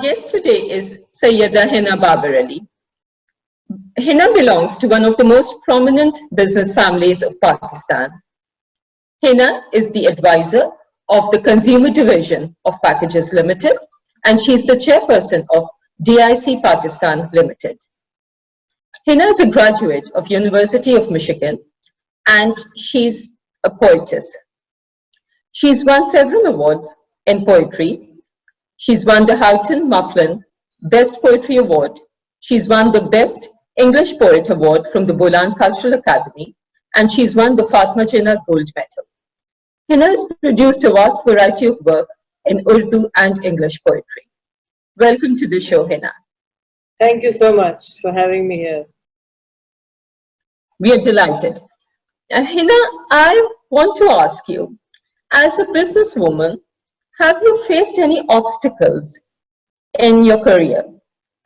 Guest today is Syeda Henna Babar Ali. Henna belongs to one of the most prominent business families of Pakistan. Henna is the advisor of the Consumer Division of Packages Limited, and she is the chairperson of DIC Pakistan Limited. Henna is a graduate of University of Michigan, and she's a poetess. She's won several awards in poetry. She's won the Houghton Mifflin Best Poetry Award. She's won the Best English Poet Award from the Bolan Cultural Academy, and she's won the Fatma Jinnah Gold Medal. Henna has produced a vast variety of work in Urdu and English poetry. Welcome to the show, Henna. Thank you so much for having me here. We are delighted. Henna, I want to ask you, as a businesswoman, have you faced any obstacles in your career?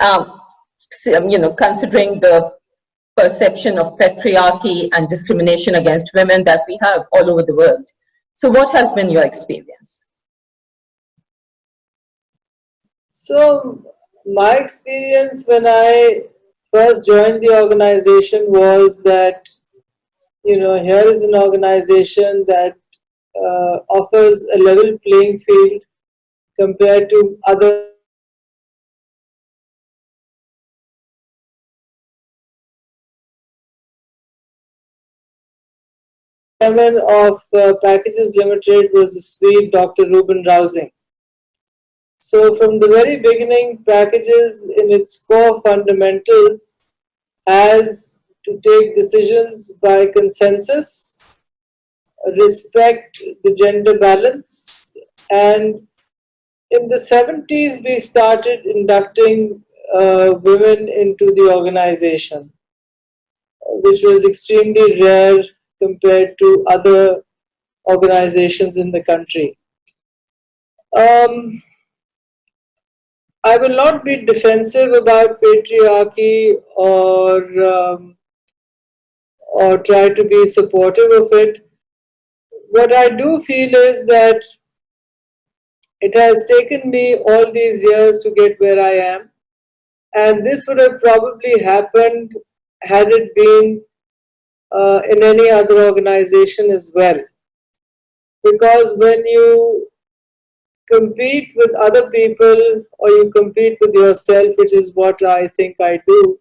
Considering the perception of patriarchy and discrimination against women that we have all over the world. So what has been your experience? So my experience when I first joined the organization was that, here is an organization that offers a level playing field compared to other chairman of Packages Limited was the sweet Dr. Reuben Rousing. So from the very beginning, Packages in its core fundamentals has to take decisions by consensus, respect the gender balance, and in the 70s we started inducting women into the organization, which was extremely rare compared to other organizations in the country. I will not be defensive about patriarchy or try to be supportive of it. What I do feel is that it has taken me all these years to get where I am, and this would have probably happened had it been in any other organization as well. Because when you compete with other people or you compete with yourself, which is what I think I do,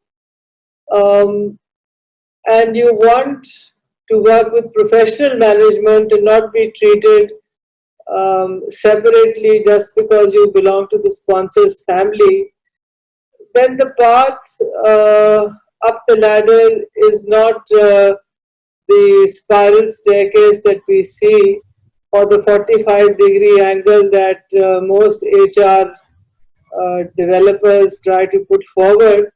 and you want to work with professional management and not be treated separately just because you belong to the sponsor's family, then the path up the ladder is not the spiral staircase that we see or the 45-degree angle that most HR developers try to put forward,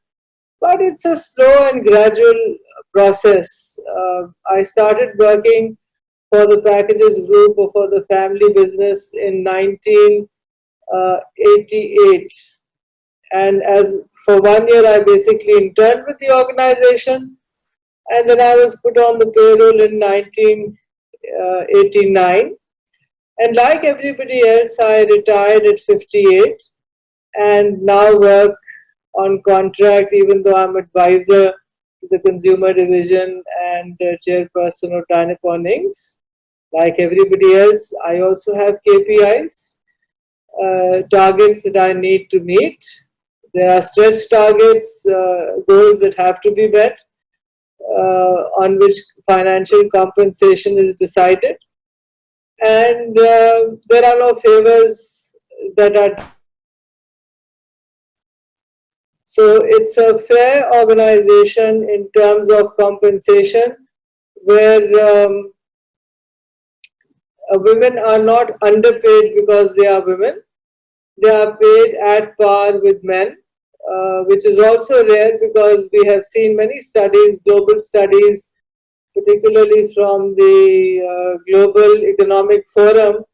but it's a slow and gradual process. I started working for the Packages Group or for the family business in 1988. And for 1 year, I basically interned with the organization, and then I was put on the payroll in 1989. And like everybody else, I retired at 58 and now work on contract, even though I'm advisor to the Consumer Division and chairperson of Dynapon Inc. Like everybody else, I also have KPIs, targets that I need to meet. There are stretch targets, goals that have to be met, on which financial compensation is decided. And there are no favors that are. So it's a fair organization in terms of compensation, where women are not underpaid because they are women. They are paid at par with men, which is also rare because we have seen many studies, global studies, particularly from the Global Economic Forum,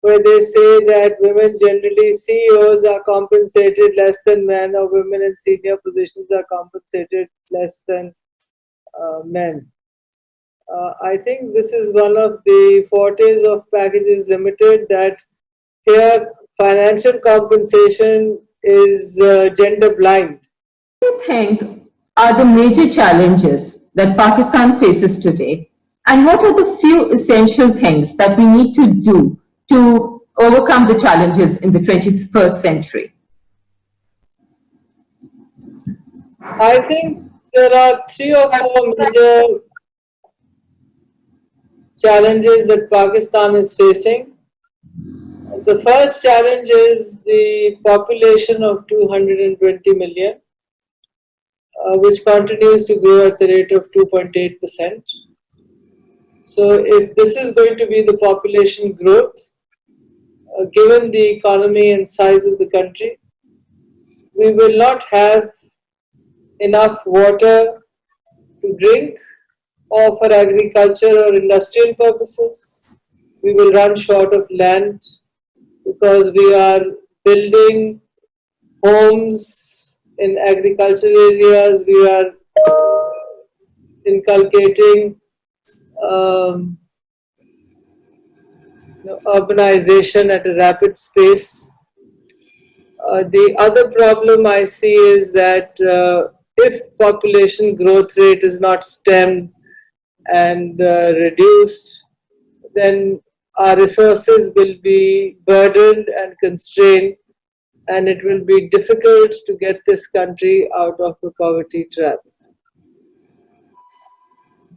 where they say that women generally, CEOs are compensated less than men, or women in senior positions are compensated less than men. I think this is one of the fortes of Packages Limited, that here financial compensation is gender blind. What do you think are the major challenges that Pakistan faces today? And what are the few essential things that we need to do to overcome the challenges in the 21st century? I think there are 3 or 4 major challenges that Pakistan is facing. The first challenge is the population of 220 million, which continues to grow at the rate of 2.8%. So if this is going to be the population growth, given the economy and size of the country, we will not have enough water to drink or for agriculture or industrial purposes. We will run short of land because we are building homes in agricultural areas, we are inculcating urbanization at a rapid pace. The other problem I see is that if population growth rate is not stemmed and reduced, then our resources will be burdened and constrained, and it will be difficult to get this country out of the poverty trap.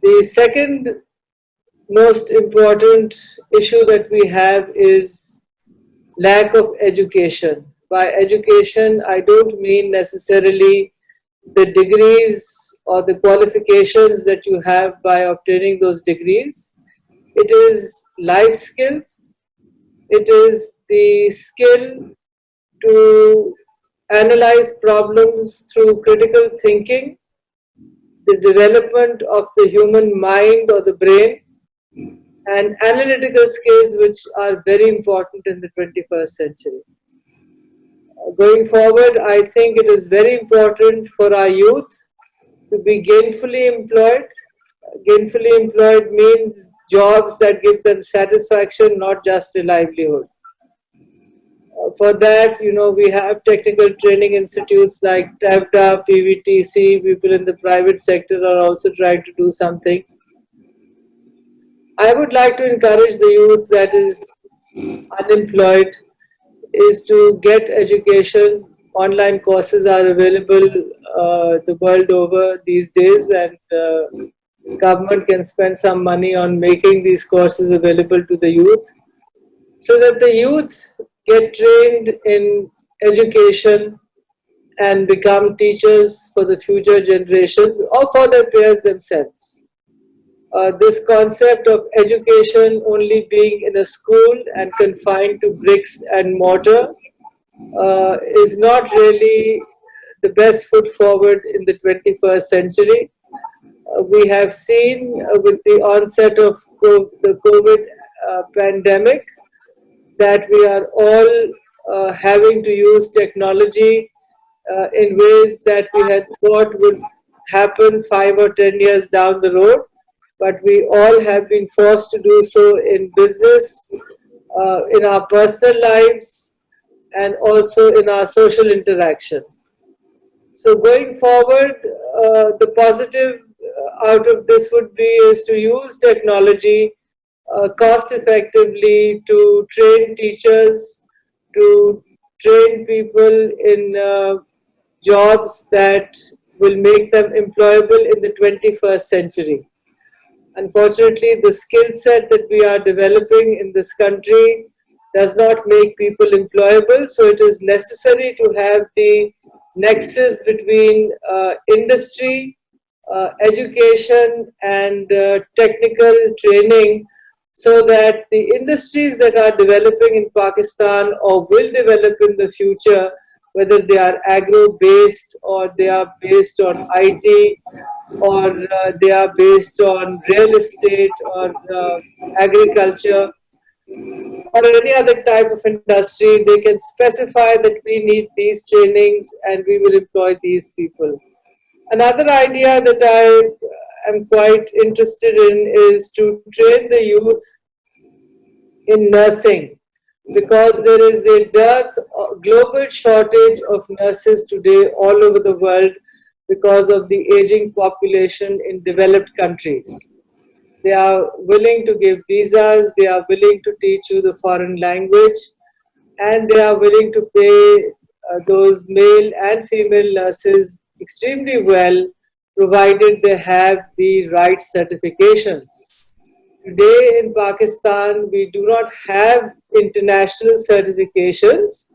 The second most important issue that we have is lack of education. By education, I don't mean necessarily the degrees or the qualifications that you have by obtaining those degrees. It is life skills. It is the skill to analyze problems through critical thinking, the development of the human mind or the brain, and analytical skills which are very important in the 21st century. Going forward, I think it is very important for our youth to be gainfully employed. Gainfully employed means jobs that give them satisfaction, not just a livelihood. For that, we have technical training institutes like TAFTA, PVTC. People in the private sector are also trying to do something. I would like to encourage the youth that is unemployed is to get education. Online courses are available the world over these days, and government can spend some money on making these courses available to the youth, so that the youth get trained in education and become teachers for the future generations or for their peers themselves. This concept of education only being in a school and confined to bricks and mortar is not really the best foot forward in the 21st century. We have seen with the onset of the COVID pandemic that we are all having to use technology in ways that we had thought would happen 5 or 10 years down the road, but we all have been forced to do so in business, in our personal lives, and also in our social interaction. So going forward, the positive out of this would be is to use technology cost effectively to train teachers, to train people in jobs that will make them employable in the 21st century. Unfortunately, the skill set that we are developing in this country does not make people employable, so it is necessary to have the nexus between industry, education, and technical training, so that the industries that are developing in Pakistan or will develop in the future, whether they are agro-based or they are based on IT or they are based on real estate or agriculture or any other type of industry, they can specify that we need these trainings and we will employ these people. Another idea that I am quite interested in is to train the youth in nursing. because there is a global shortage of nurses today all over the world because of the aging population in developed countries. They are willing to give visas, they are willing to teach you the foreign language, and they are willing to pay those male and female nurses extremely well, provided they have the right certifications. Today in Pakistan, we do not have international certifications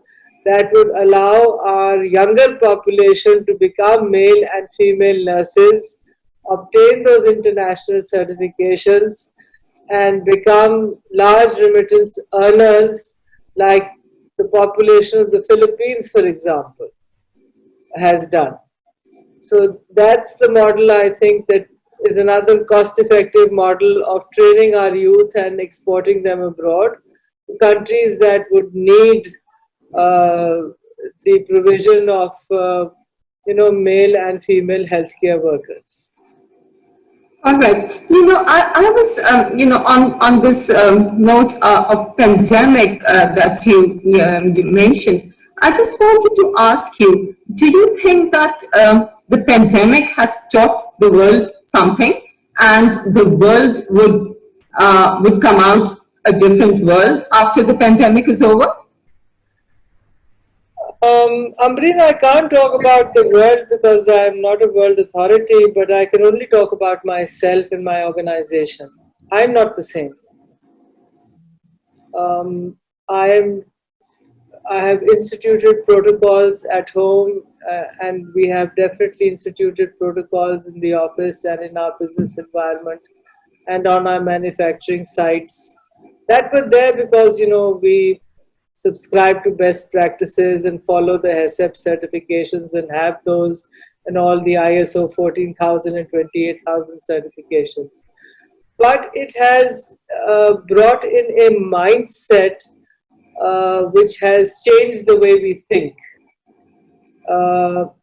that would allow our younger population to become male and female nurses, obtain those international certifications, and become large remittance earners like the population of the Philippines, for example, has done. So that's the model, I think, that is another cost-effective model of training our youth and exporting them abroad to countries that would need the provision of male and female healthcare workers. All right. I was, on this note of pandemic that you mentioned, I just wanted to ask you, do you think that the pandemic has taught the world something and the world would come out a different world after the pandemic is over? Ambreen, I can't talk about the world because I'm not a world authority, but I can only talk about myself and my organization. I'm not the same. I have instituted protocols at home, and we have definitely instituted protocols in the office and in our business environment and on our manufacturing sites. That were there because, we subscribe to best practices and follow the HACCP certifications and have those and all the ISO 14,000 and 28,000 certifications. But it has brought in a mindset which has changed the way we think.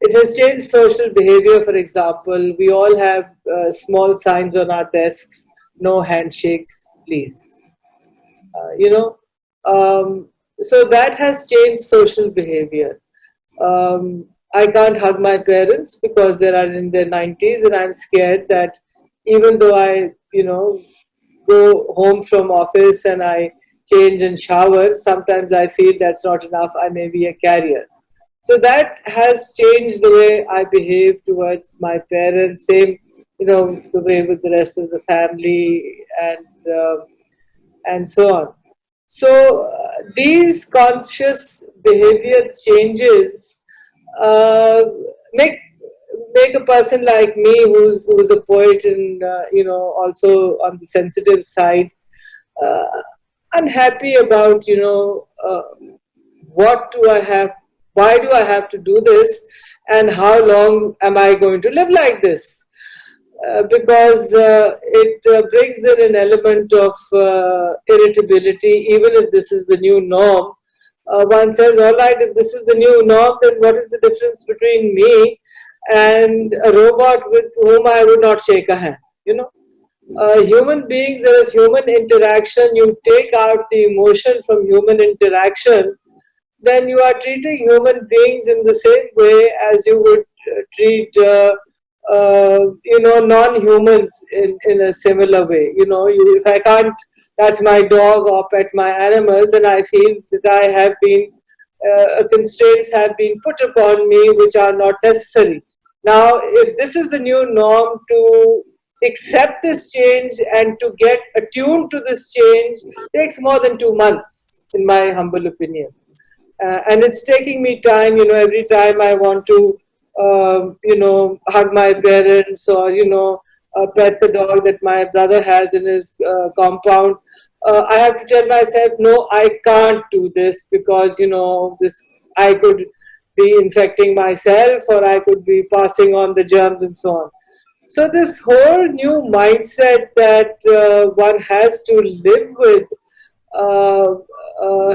It has changed social behavior, for example. We all have small signs on our desks, no handshakes, please. So that has changed social behavior. I can't hug my parents because they are in their 90s, and I'm scared that even though I, go home from office and I change and shower, sometimes I feel that's not enough. I may be a carrier. So that has changed the way I behave towards my parents. Same, the way with the rest of the family and so on. So these conscious behavior changes make a person like me, who's a poet and also on the sensitive side, unhappy about what do I have, why do I have to do this, and how long am I going to live like this? Because it brings in an element of irritability, even if this is the new norm. One says, all right, if this is the new norm, then what is the difference between me and a robot with whom I would not shake a hand? Human beings and human interaction, you take out the emotion from human interaction, then you are treating human beings in the same way as you would treat non-humans in a similar way. If I can't touch my dog or pet my animals, then I feel that I have been, constraints have been put upon me which are not necessary. Now, if this is the new norm, to accept this change and to get attuned to this change takes more than 2 months, in my humble opinion. And it's taking me time, every time I want to hug my parents or, pet the dog that my brother has in his compound. I have to tell myself, no, I can't do this because, I could be infecting myself or I could be passing on the germs and so on. So this whole new mindset that one has to live with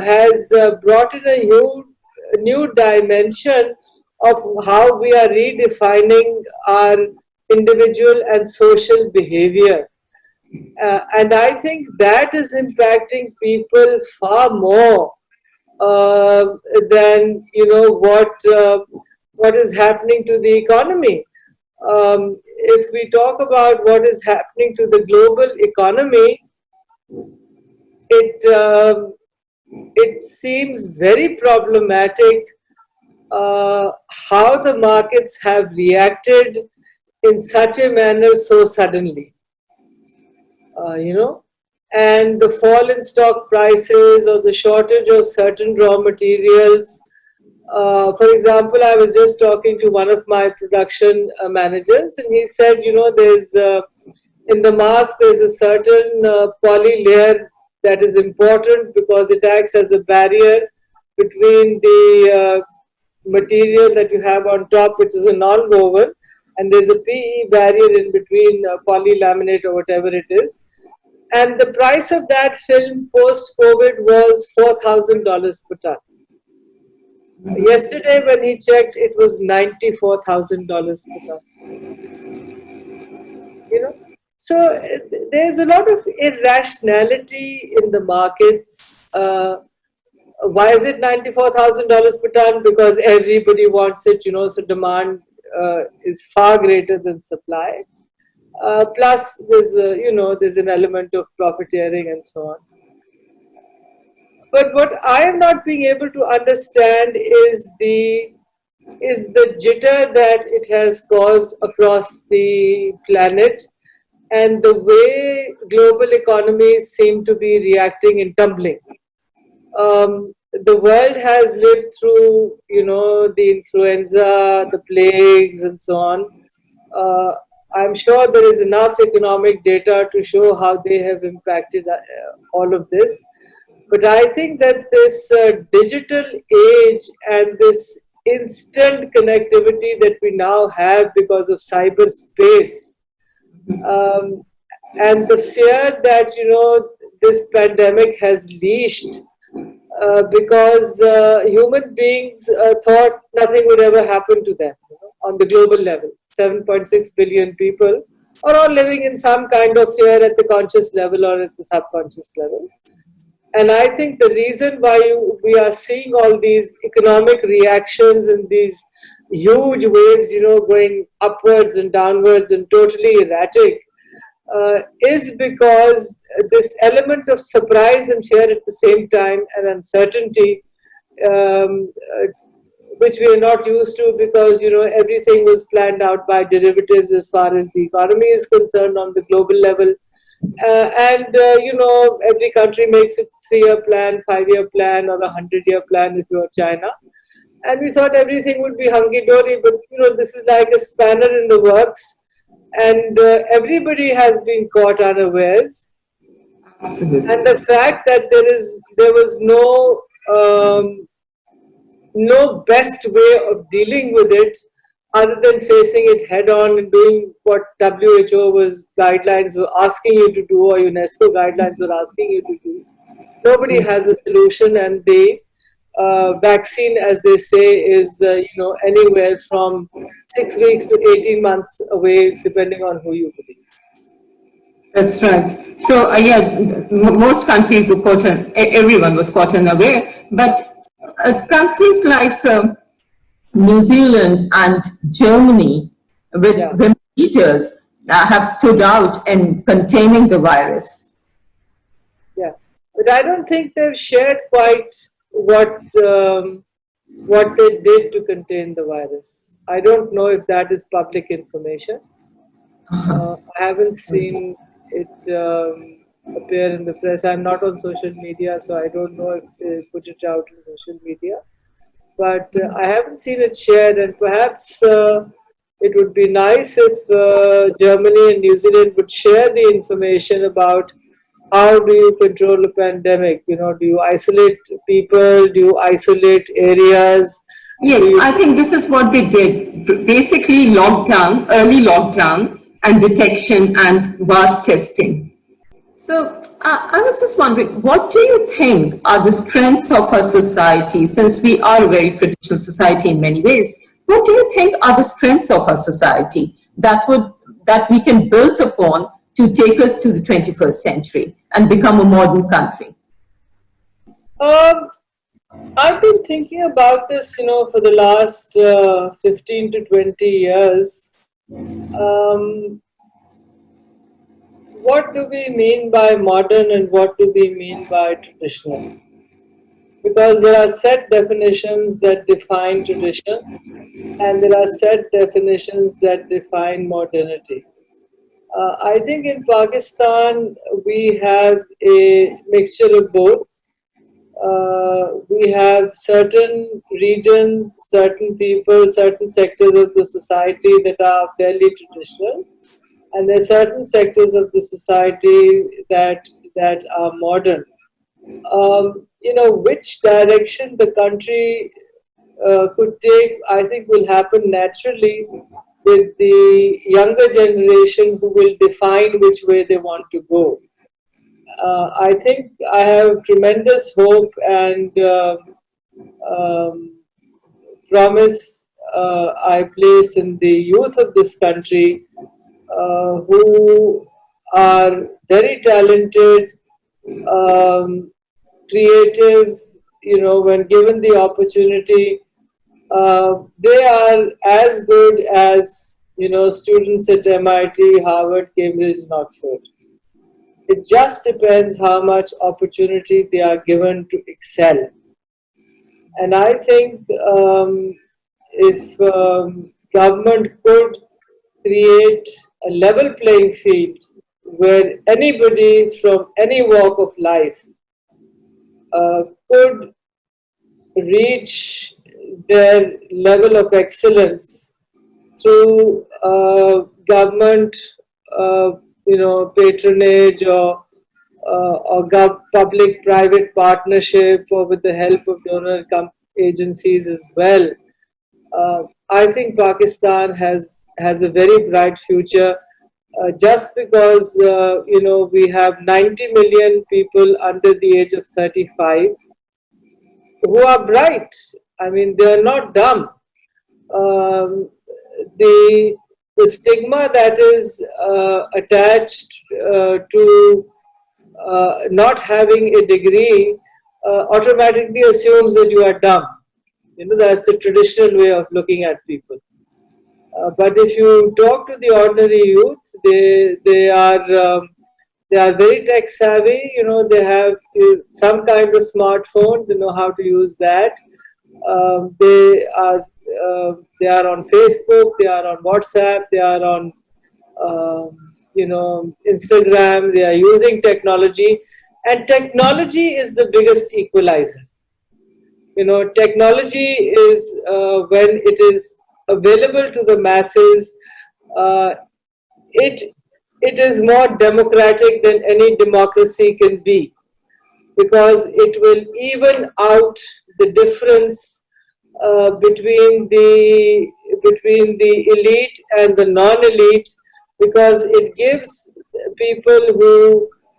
has brought in a new dimension of how we are redefining our individual and social behavior. And I think that is impacting people far more than what is happening to the economy. If we talk about what is happening to the global economy, it seems very problematic how the markets have reacted in such a manner so suddenly. And the fall in stock prices or the shortage of certain raw materials. For example, I was just talking to one of my production managers, and he said, there's in the mask there's a certain poly layer that is important because it acts as a barrier between the material that you have on top, which is a non-woven, and there's a PE barrier in between polylaminate or whatever it is. And the price of that film post-COVID was $4,000 per ton. Yesterday when he checked, it was $94,000 per ton. So there's a lot of irrationality in the markets. Why is it $94,000 per ton? Because everybody wants it, so demand is far greater than supply. Plus, there's an element of profiteering and so on. But what I am not being able to understand is the jitter that it has caused across the planet, and the way global economies seem to be reacting in tumbling. The world has lived through, the influenza, the plagues, and so on. I'm sure there is enough economic data to show how they have impacted all of this. But I think that this digital age and this instant connectivity that we now have because of cyberspace, and the fear that, this pandemic has leashed because human beings thought nothing would ever happen to them on the global level. 7.6 billion people are all living in some kind of fear at the conscious level or at the subconscious level. And I think the reason why we are seeing all these economic reactions and these huge waves, going upwards and downwards and totally erratic, is because this element of surprise and fear at the same time and uncertainty, which we are not used to because, everything was planned out by derivatives as far as the economy is concerned on the global level. Every country makes its 3-year plan, 5-year plan, or a 100-year plan if you're China. And we thought everything would be hunky-dory, but, this is like a spanner in the works. And everybody has been caught unawares. Absolutely. And the fact that there was no best way of dealing with it other than facing it head on and doing what WHO guidelines were asking you to do, or UNESCO guidelines were asking you to do. Nobody has a solution, and the vaccine, as they say, is anywhere from 6 weeks to 18 months away, depending on who you believe. That's right. So most countries were everyone was caught unaware, but countries like New Zealand and Germany, with women leaders, have stood out in containing the virus. Yeah, but I don't think they've shared quite what they did to contain the virus. I don't know if that is public information. I haven't seen it appear in the press. I'm not on social media, so I don't know if they put it out on social media. But I haven't seen it shared, and perhaps it would be nice if Germany and New Zealand would share the information about how do you control a pandemic. Do you isolate people? Do you isolate areas? Yes, I think this is what they did. Basically, early lockdown and detection and vast testing. So I was just wondering, what do you think are the strengths of our society, since we are a very traditional society in many ways? What do you think are the strengths of our society that we can build upon to take us to the 21st century and become a modern country? I've been thinking about this, for the last 15 to 20 years. Um, what do we mean by modern and what do we mean by traditional? Because there are set definitions that define tradition and there are set definitions that define modernity. I think in Pakistan we have a mixture of both. We have certain regions, certain people, certain sectors of the society that are fairly traditional, and there are certain sectors of the society that are modern. Which direction the country could take, I think, will happen naturally with the younger generation who will define which way they want to go. I think I have tremendous hope and promise I place in the youth of this country who are very talented, creative, when given the opportunity, they are as good as, students at MIT, Harvard, Cambridge, and Oxford. It just depends how much opportunity they are given to excel. And I think if government could create a level playing field where anybody from any walk of life could reach their level of excellence through government, patronage or public-private partnership or with the help of donor agencies as well. I think Pakistan has a very bright future. Just because we have 90 million people under the age of 35 who are bright. I mean, they are not dumb. The stigma that is attached to not having a degree automatically assumes that you are dumb. That's the traditional way of looking at people. But if you talk to the ordinary youth, they are very tech savvy. They have some kind of smartphone. They know how to use that. They are on Facebook. They are on WhatsApp. They are on Instagram. They are using technology, and technology is the biggest equalizer. Technology is when it is available to the masses, it is more democratic than any democracy can be, because it will even out the difference between the elite and the non-elite, because it gives people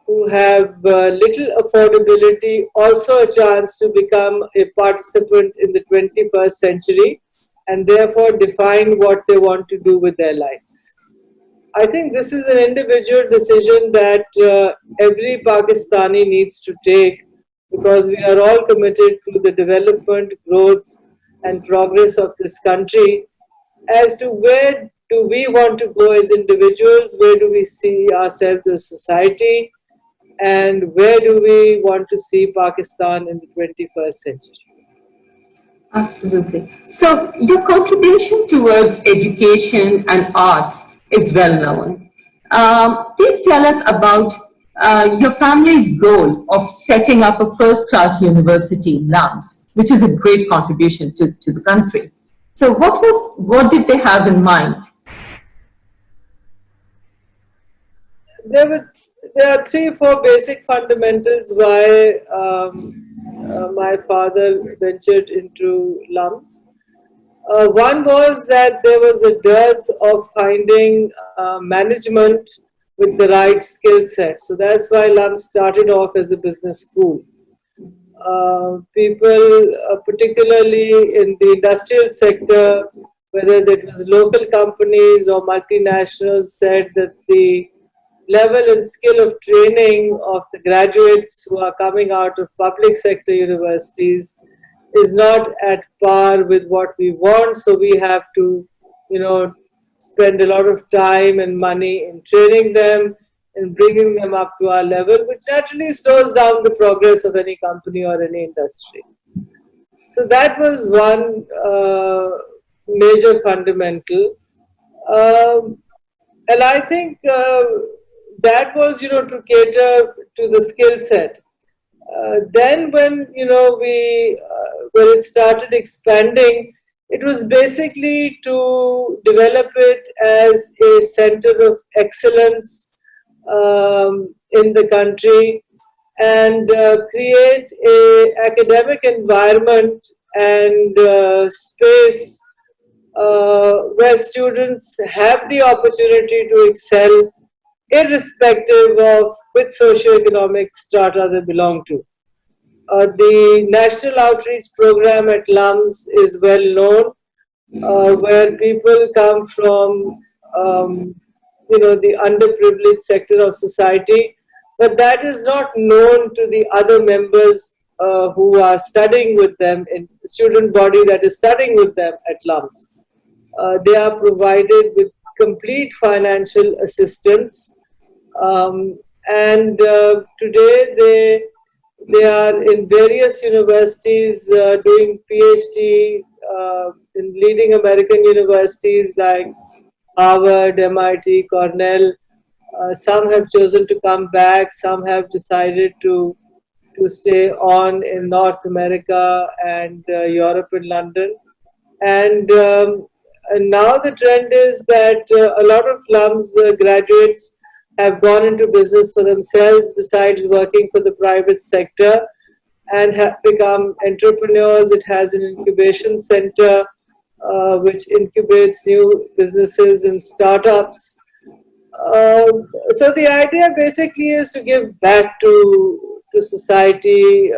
who have little affordability also a chance to become a participant in the 21st century and therefore define what they want to do with their lives. I think this is an individual decision that every Pakistani needs to take, because we are all committed to the development, growth and progress of this country. As to where do we want to go as individuals, where do we see ourselves as society, and where do we want to see Pakistan in the 21st century? Absolutely. So your contribution towards education and arts is well known. Please tell us about your family's goal of setting up a first-class university, LAMS, which is a great contribution to the country. So what did they have in mind? There are 3-4 basic fundamentals why my father ventured into LUMS. One was that there was a dearth of finding management with the right skill set. So that's why LUMS started off as a business school. People, particularly in the industrial sector, whether it was local companies or multinationals, said that the level and skill of training of the graduates who are coming out of public sector universities is not at par with what we want. So we have to, spend a lot of time and money in training them and bringing them up to our level, which naturally slows down the progress of any company or any industry. So that was one major fundamental. And I think that was, to cater to the skill set. Then when, when it started expanding, it was basically to develop it as a center of excellence in the country and create a academic environment and space where students have the opportunity to excel irrespective of which socioeconomic strata they belong to. The National Outreach Program at LUMS is well known, where people come from, the underprivileged sector of society, but that is not known to the other members who are studying with them in the student body that is studying with them at LUMS. They are provided with complete financial assistance, and today they are in various universities doing PhD in leading American universities like Harvard, MIT, Cornell. Some have chosen to come back, some have decided to stay on in North America and Europe and London. And now the trend is that a lot of LUMS graduates have gone into business for themselves besides working for the private sector and have become entrepreneurs. It has an incubation center which incubates new businesses and startups. So the idea basically is to give back to society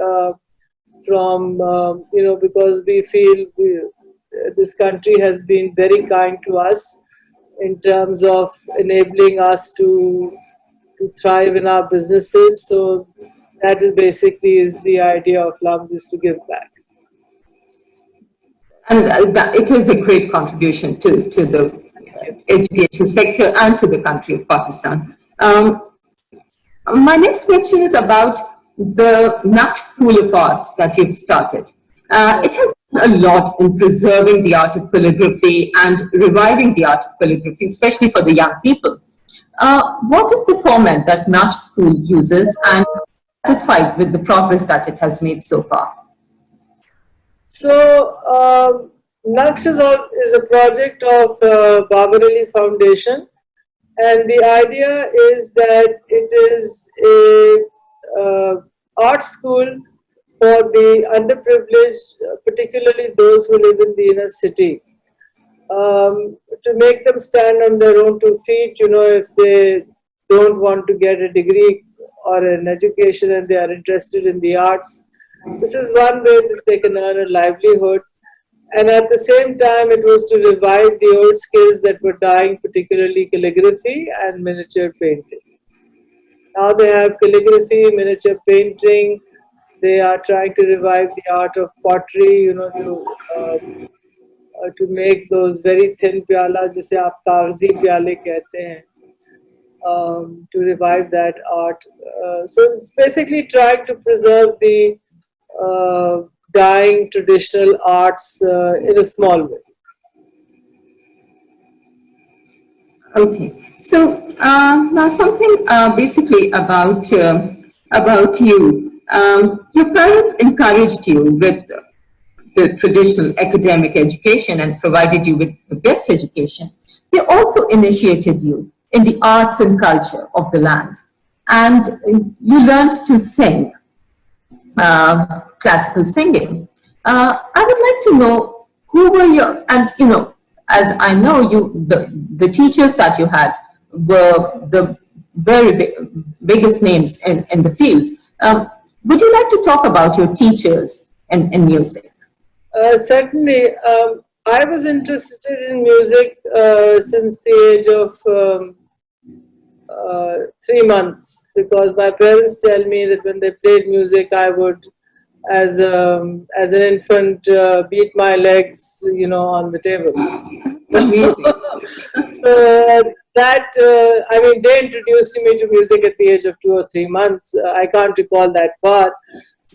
from, because we feel this country has been very kind to us in terms of enabling us to thrive in our businesses. So that is basically is the idea of LUMS, is to give back. And it is a great contribution to the education sector and to the country of Pakistan. My next question is about the Naqsh School of Arts that you've started. It has done a lot in preserving the art of calligraphy and reviving the art of calligraphy, especially for the young people. What is the format that Naqsh School uses, and are you satisfied with the progress that it has made so far? So, Naqsh is a project of Babar Ali Foundation, and the idea is that it is a art school for the underprivileged, particularly those who live in the inner city, to make them stand on their own two feet. If they don't want to get a degree or an education and they are interested in the arts, this is one way that they can earn a livelihood. And at the same time, it was to revive the old skills that were dying, particularly calligraphy and miniature painting. Now they have calligraphy, miniature painting. They are trying to revive the art of pottery, to make those very thin pyalas, जिसे आप कागजी प्याले कहते हैं, to revive that art. So it's basically trying to preserve the dying traditional arts in a small way. Okay, so now something basically about you. Your parents encouraged you with the traditional academic education and provided you with the best education. They also initiated you in the arts and culture of the land, and you learned to sing, classical singing. I would like to know who were your, and as I know you, the teachers that you had were the very biggest names in the field. Would you like to talk about your teachers in music? Certainly. I was interested in music since the age of 3 months, because my parents tell me that when they played music, I would as an infant, beat my legs, on the table. So that I mean, they introduced me to music at the age of 2 or 3 months. I can't recall that part,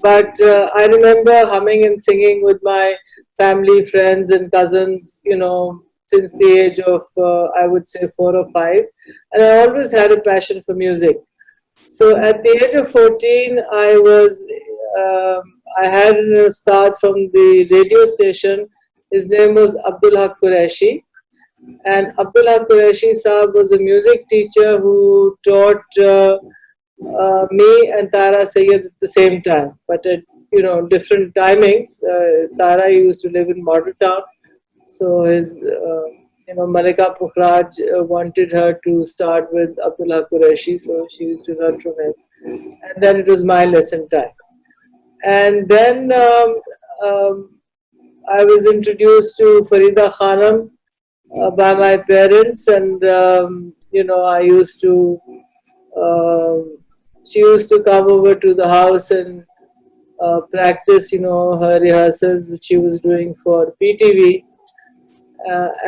but I remember humming and singing with my family, friends, and cousins. Since the age of I would say 4 or 5, and I always had a passion for music. So at the age of 14, I had a start from the radio station. His name was Abdullah Qureshi. And Abdullah Qureshi Saab was a music teacher who taught me and Tara Syed at the same time, but at different timings. Tara used to live in Model Town, so his Malika Pukhraj wanted her to start with Abdullah Qureshi, so she used to learn from him. And then it was my lesson time. And then I was introduced to Farida Khanam by my parents, and I used to. She used to come over to the house and practice, her rehearsals that she was doing for PTV.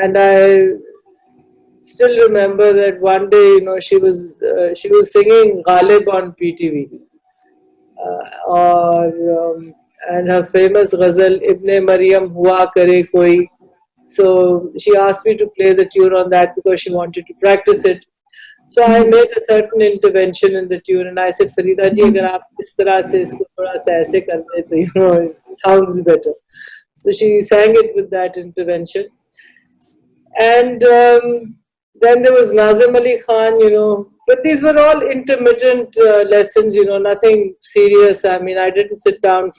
And I still remember that one day, she was singing Ghalib on PTV, and her famous ghazal Ibn Maryam Hua Kare Koi. So she asked me to play the tune on that because she wanted to practice it. So I made a certain intervention in the tune, and I said, Farida ji, agar aap is tarah se isko thoda sa aise kar de, to it sounds better. So she sang it with that intervention. And then there was Nazim Ali Khan, but these were all intermittent lessons, nothing serious. I mean, I didn't sit down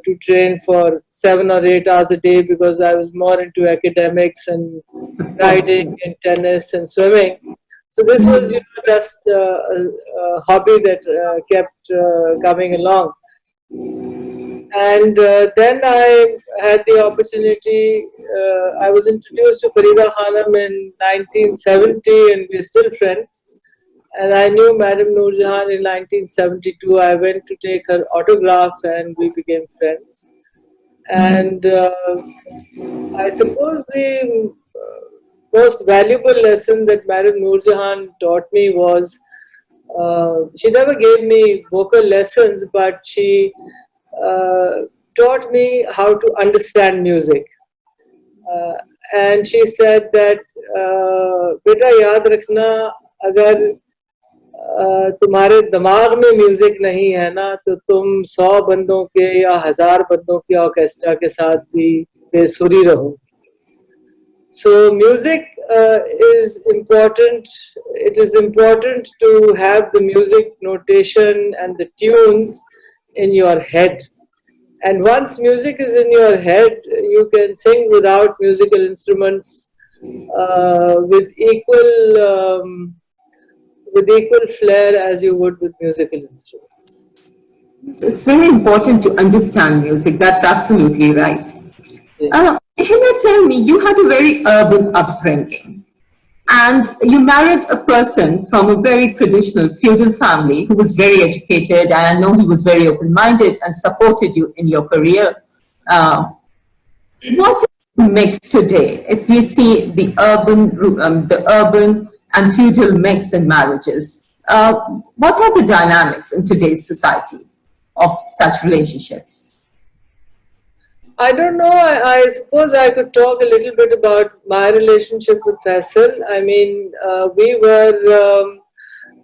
to train for 7 or 8 hours a day because I was more into academics and riding and tennis and swimming. So this was, just a hobby that kept coming along. And then I had the opportunity, I was introduced to Farida Khanam in 1970, and we're still friends. And I knew Madam Noor Jahan in 1972. I went to take her autograph and we became friends. And I suppose the most valuable lesson that Madam Noor Jahan taught me was, she never gave me vocal lessons, but she taught me how to understand music. And she said that, beta yaad rakhna, agar तुम्हारे दिमाग में music नहीं है ना, तो तुम 100 बंदों के या 1000 बंदों के ऑर्केस्ट्रा के साथ भी बेसुरी रहो. So music is important. It is important to have the music notation and the tunes in your head. And once music is in your head, you can sing without musical instruments with equal flair as you would with musical instruments. It's very important to understand music. That's absolutely right. Yeah. Henna, tell me, you had a very urban upbringing, and you married a person from a very traditional feudal family who was very educated, and I know he was very open-minded and supported you in your career. What is the mix today? If we see the urban and feudal mix in marriages, what are the dynamics in today's society of such relationships? I don't know. I suppose I could talk a little bit about my relationship with Faisal. I mean, we were,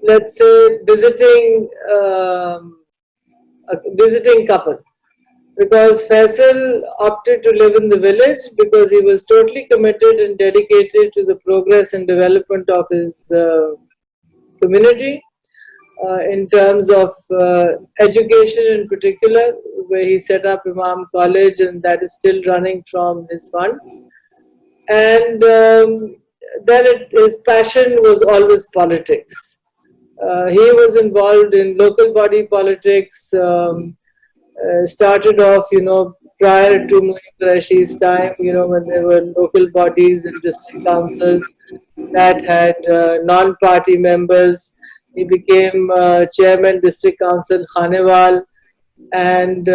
let's say, visiting couple, because Faisal opted to live in the village because he was totally committed and dedicated to the progress and development of his community. In terms of education in particular, where he set up Imam College, and that is still running from his funds. And then his passion was always politics. He was involved in local body politics, started off, prior to Moin Qureshi's time, when there were local bodies and district councils that had non-party members. He became chairman district council Khanewal, and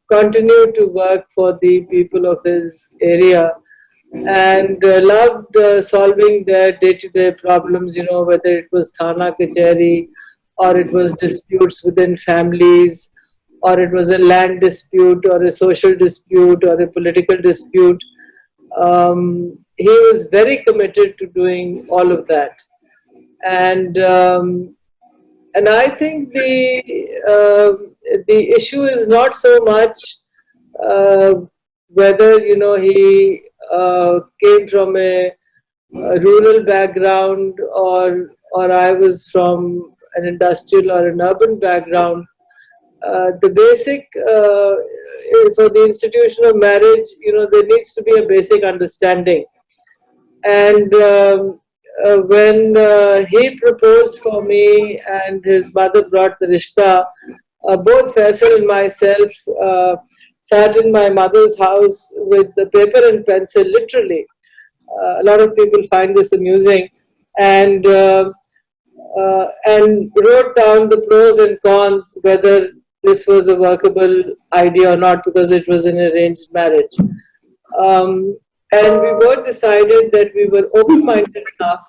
continued to work for the people of his area, and loved solving their day-to-day problems, whether it was Thana Kacheri, or it was disputes within families, or it was a land dispute, or a social dispute, or a political dispute. He was very committed to doing all of that. And I think the issue is not so much uh, whether he came from a rural background, or I was from an industrial or an urban background. The basic for the institution of marriage, there needs to be a basic understanding. And when he proposed for me and his mother brought the rishta, both Faisal and myself sat in my mother's house with the paper and pencil, literally. A lot of people find this amusing, and wrote down the pros and cons, whether this was a workable idea or not, because it was an arranged marriage. And we both decided that we were open-minded enough.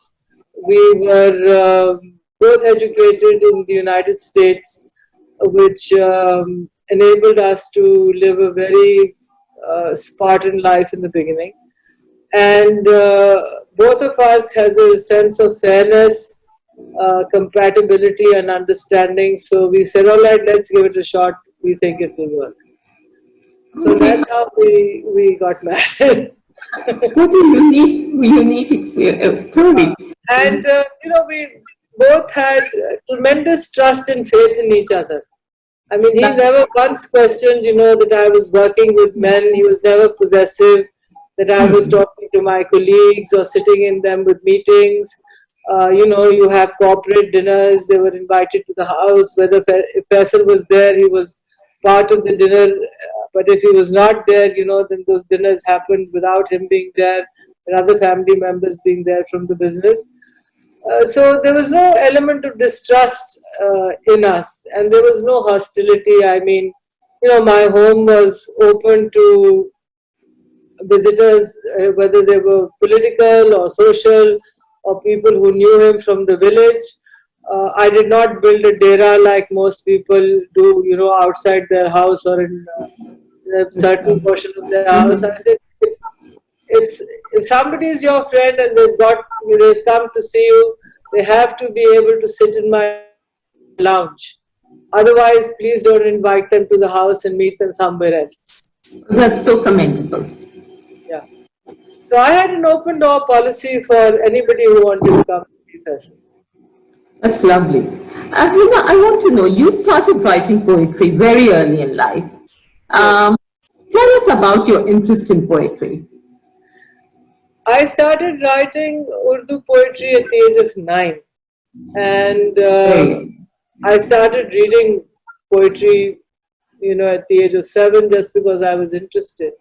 We were both educated in the United States, which enabled us to live a very Spartan life in the beginning. And both of us has a sense of fairness, compatibility, and understanding. So we said, all right, let's give it a shot. We think it will work. So that's how we got married. What a unique experience, story. And, we both had tremendous trust and faith in each other. I mean, he never once questioned, that I was working with men. He was never possessive, that I was talking to my colleagues or sitting in them with meetings. You have corporate dinners. They were invited to the house. Whether if Faisal was there, he was part of the dinner. But if he was not there, then those dinners happened without him being there and other family members being there from the business. So there was no element of distrust in us, and there was no hostility. I mean, my home was open to visitors, whether they were political or social, or people who knew him from the village. I did not build a dera like most people do, outside their house or in a certain portion of their house. I said, if somebody is your friend and they've come to see you, they have to be able to sit in my lounge. Otherwise, please don't invite them to the house and meet them somewhere else. That's so commendable. Yeah. So I had an open door policy for anybody who wanted to come to meet us. That's lovely. Henna, I want to know, you started writing poetry very early in life. Tell us about your interest in poetry. I started writing Urdu poetry at the age of 9. And I started reading poetry, at the age of 7, just because I was interested.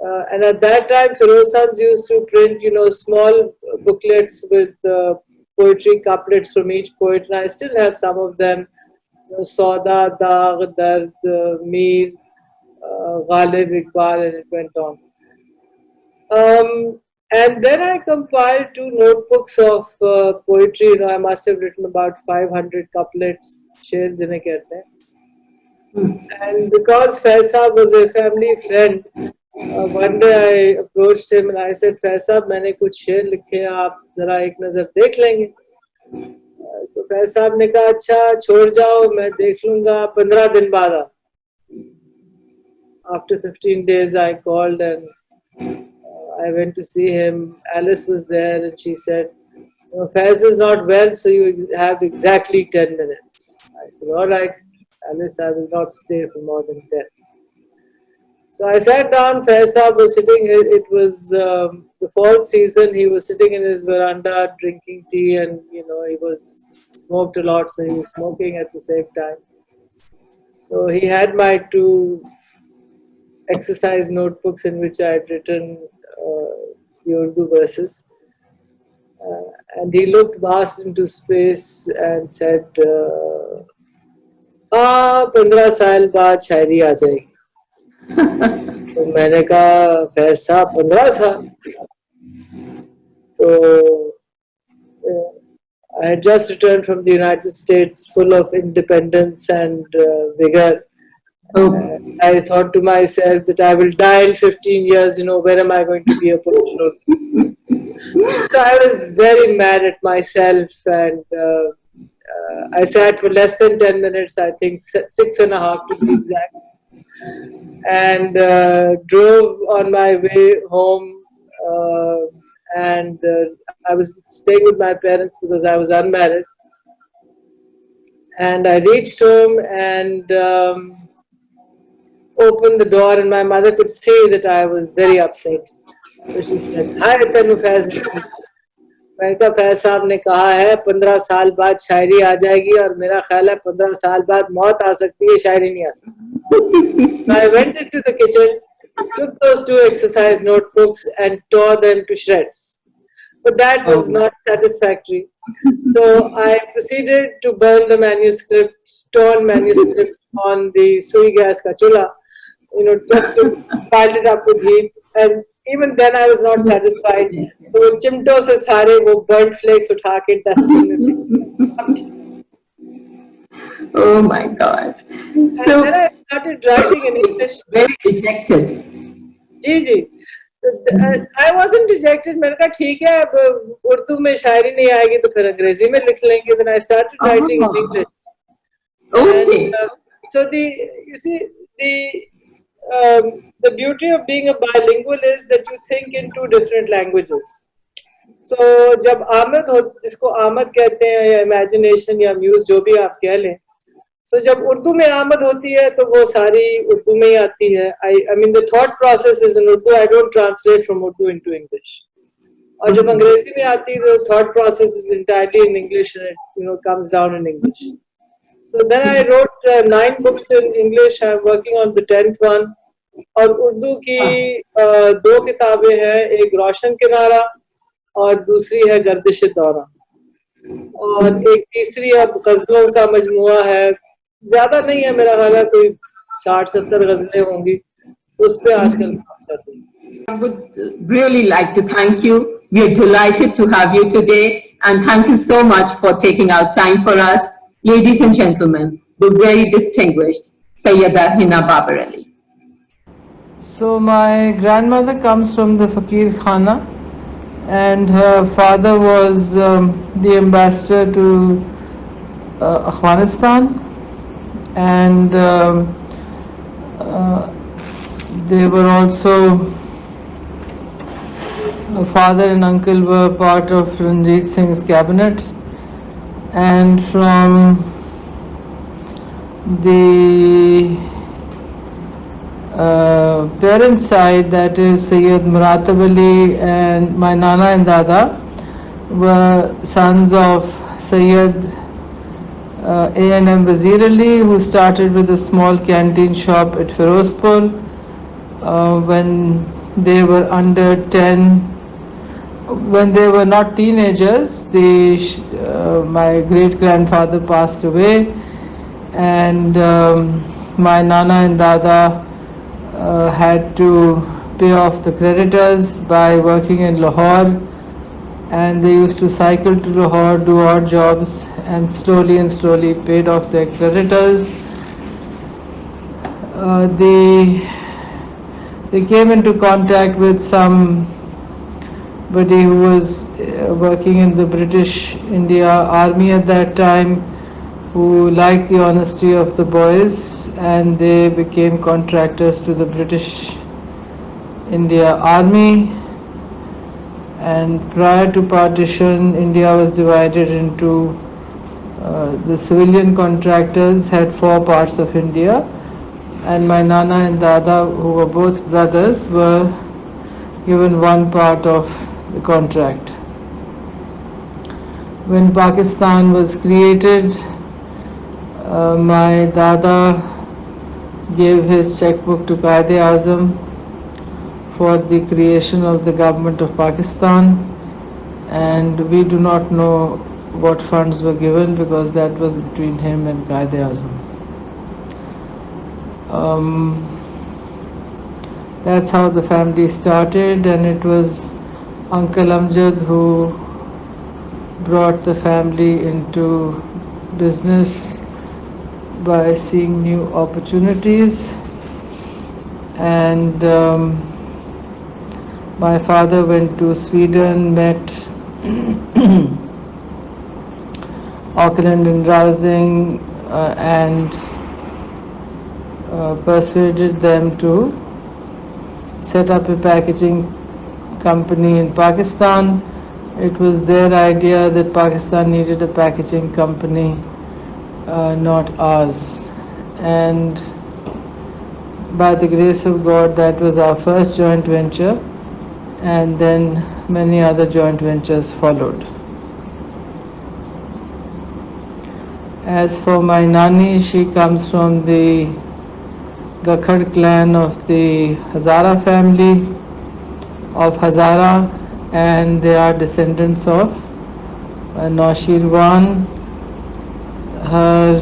And at that time, Feroz Sons used to print, small booklets with poetry couplets from each poet. And I still have some of them. Sauda, Daag, Dard, Mir, Ghalib, Iqbal, and it went on. And then I compiled 2 notebooks of poetry. I must have written about 500 couplets, sher jinhe kehte hain. And because Faisal was a family friend, one day I approached him and I said, Faisal, मैंने कुछ शेर लिखे हैं, आप जरा एक नजर देख लेंगे? तो फैसल ने कहा, अच्छा छोड़ जाओ, मैं देख लूँगा 15 दिन बाद. After 15 days, I called and I went to see him. Alice was there and she said, Faiz is not well, so you have exactly 10 minutes. I said, all right, Alice, I will not stay for more than 10. So I sat down. Faisal was sitting, it was the fall season, he was sitting in his veranda drinking tea, and he was smoked a lot, so he was smoking at the same time. So he had my 2 exercise notebooks in which I had written the Urdu verses. And he looked vast into space and said, हाँ 15 साल बाद शायरी आ जाएगी। तो मैंने कहा फैज साहब 15 साल, तो I had just returned from the United States full of independence and vigor. I thought to myself that I will die in 15 years, where am I going to be a professional? So I was very mad at myself, and I sat for less than 10 minutes, I think 6.5 to be exact, and drove on my way home. And I was staying with my parents because I was unmarried. And I reached home and opened the door, and my mother could see that I was very upset. So she said, "Hi, Tanu Faiz." मैंने कहा फैज साहब ने कहा है 15 साल बाद शायरी आ जाएगी, और मेरा ख्याल है 15 साल बाद मौत आ सकती है, शायरी नहीं आ सकती. I went into the kitchen, took those 2 exercise notebooks and tore them to shreds. But that was not satisfactory. So I proceeded to burn the manuscript, torn manuscript on the sui gas ka chula, just to pile it up with heat. And even then I was not satisfied. So chimto se sare wo burnt flakes utha ke dustbin mein. Oh my God. So and then I started writing in English. Very dejected. Ji. I wasn't dejected. मैंने कहा ठीक है, अब उर्दू में शायरी नहीं आएगी तो फिर अंग्रेजी में लिख लेंगे. Then I started writing in English. Okay. And, so the beauty of being a bilingual is that you think in 2 different languages. So जब आमद हो, जिसको आमद कहते हैं या imagination या muse जो भी आप कह लें, so जब उर्दू में आमद होती है तो वो सारी उर्दू में ही आती है. I mean the thought process is in Urdu. I don't translate from Urdu into English. और जब अंग्रेजी में आती है तो thought process is entirely in English, and it comes down in English. So then I wrote 9 books in English. I'm working on the 10th one. और उर्दू की 2 किताबें हैं, एक रोशन किनारा और दूसरी है गर्दिश दौरा, और एक तीसरी अब गजलों का मजमुआ है. ज्यादा नहीं है, मेरा ख्याल है कोई 60-70 गजलें होंगी, उस पे आजकल काम कर रही हूं. I would really like to thank you. We are delighted to have you today, and thank you so much for taking out time for us. Ladies and gentlemen, the very distinguished Syeda Henna Babar Ali. So my grandmother comes from the Fakir Khana, and her father was the ambassador to Afghanistan, and they were also, father and uncle were part of Ranjit Singh's cabinet, and from the parents' side, that is Sayyid Muratab Ali and my Nana and Dada, were sons of Sayyid A&M Wazir Ali, who started with a small canteen shop at Firozpur when they were under 10. When they were not teenagers, my great-grandfather passed away, and my Nana and Dada had to pay off the creditors by working in Lahore, and they used to cycle to Lahore, do odd jobs, and slowly paid off their creditors. They came into contact with somebody who was working in the British India Army at that time, who liked the honesty of the boys, and they became contractors to the British India Army. And prior to partition, India was divided into the civilian contractors had 4 parts of India, and my Nana and Dada, who were both brothers, were given 1 part of the contract. When Pakistan was created, my Dada gave his checkbook to Quaid-e-Azam for the creation of the government of Pakistan, and we do not know what funds were given because that was between him and Quaid-e-Azam. That's how the family started, and it was Uncle Amjad who brought the family into business by seeing new opportunities. And my father went to Sweden, met Auckland and Rousing, and persuaded them to set up a packaging company in Pakistan. It was their idea that Pakistan needed a packaging company, not ours. And by the grace of God, that was our first joint venture, and then many other joint ventures followed. As for my Nani, she comes from the Gakhad clan of the Hazara family of Hazara, and they are descendants of Naushirwan. Her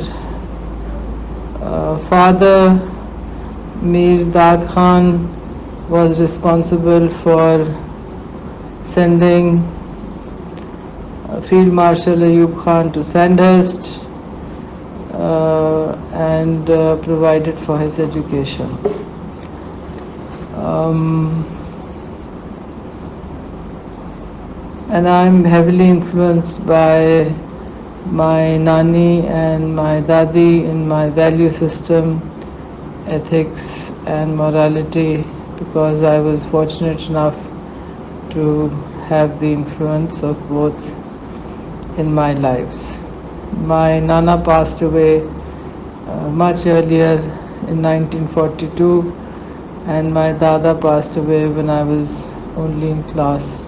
father, Mir Dad Khan, was responsible for sending Field Marshal Ayub Khan to Sandhurst and provided for his education. And I'm heavily influenced by my Nani and my Dadi in my value system, ethics and morality, because I was fortunate enough to have the influence of both in my lives. My Nana passed away much earlier in 1942, and my Dada passed away when I was only in class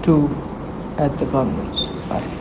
2 at the convent. Bye.